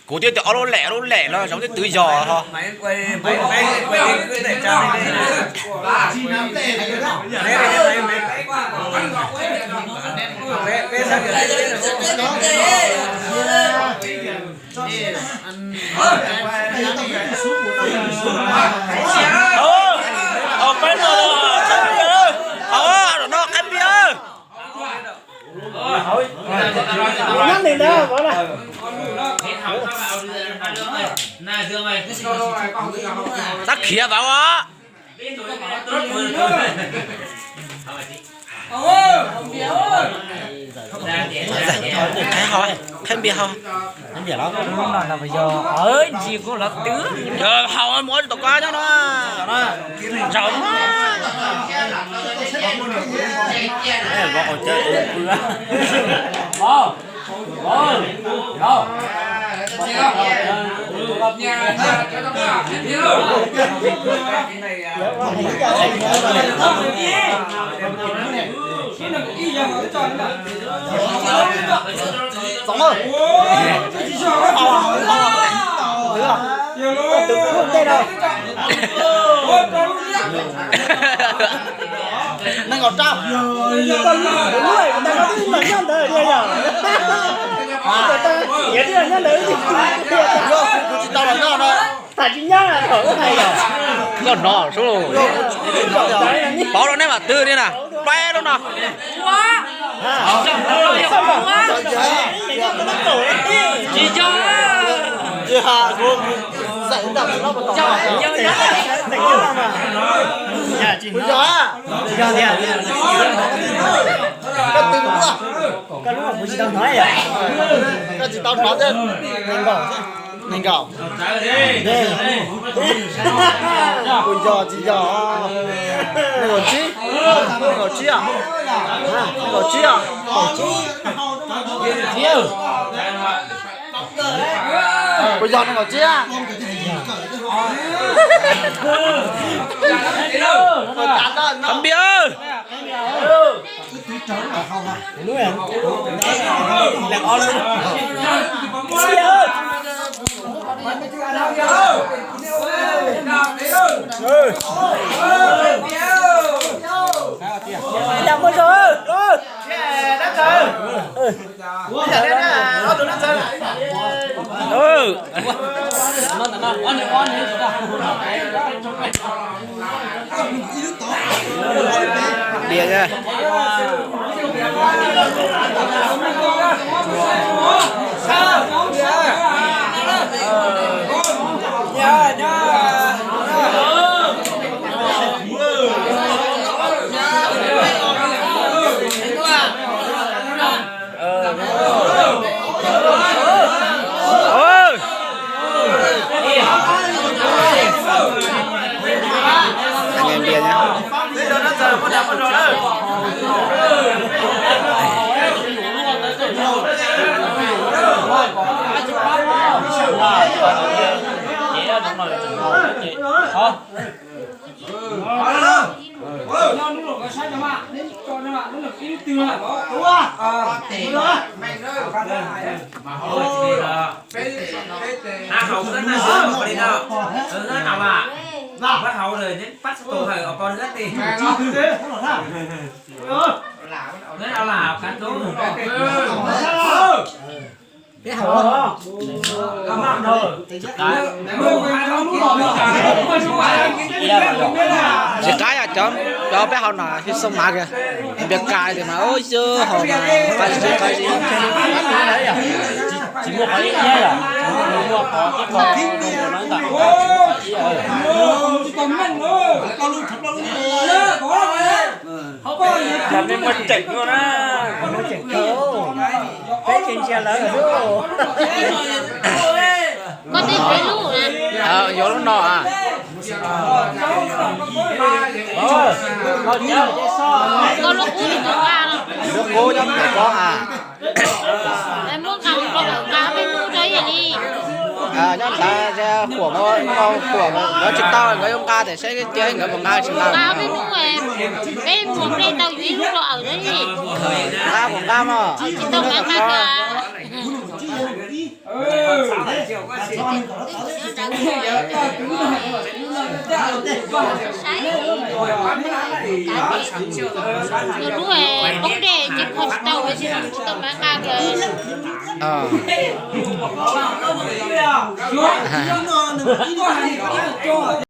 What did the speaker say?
Cổ tiêu tiểu lỗ lẻ nó giống như tứ giò thôi. Máy quay cái để cho này cái sao Cái nó cam bia. Nhắc đi đâu bảo là Tắc khía vào á. Thấy hỏi, thêm bia không? anh biết lắm nó là bây giờ ơi gì cũng là tứ Giờ hầu mỗi tụi qua cho nó rộng á. gọi chơi Sống ơi. Nên ngọt trao. con người ta có tin mà nhân đời như nhở người ta nhân đời thì Tao nói nó thôi. phải chính nhá là thở cái này nhở Còn nó số. Bỏ nó nè mà tư đi nè. Bé đó nè. chị cho Dạy đập nó mà tỏ. nhà chị Gió à. Cái từ đúng à. cái lúc mà bố chị tao nói à Cái gì tao nói chứ. Nhanh gạo. Ôi giò chị giò. Này còn chi? Này còn chi à? Này còn chi à? chi ơi Ôi giò này còn chi à? Thằng bia ơi. nuôi à là con luôn chi ơi làm bao giờ đất rồi Bia kìa. Anh em bia nhá. bắt hậu rồi đến bắt tổ thời ở con rất đi nên ao là cắn đúng cái hậu không ăn thôi Chỉ cái à cho bé hòn nào khi sông mà kìa. Việc cài thì mà ôi chưa họ mà cái gì chỉ mua cái nhé à mua có cái con nó tặng làm nên con chỉnh luôn á con chỉnh đâu cái trên xe lớn rồi đó con đi thấy lũ nè vô nó nọ à. con lúc cũ thì con ca đâu Nước cô cho mẹ con à. em muốn cầm con ở cá bên nu cho vậy đi À nhá ta của nó chụp tao người ông ca để sẽ chơi người một ca chụp tao. cá bên nu em muốn đây tao duy lúc ở đấy gì Ca một ca mà. chỉ tao cá cá chiều quá xịn đúng rồi bóng đè chỉ còn tàu với chị tầm mang cao rồi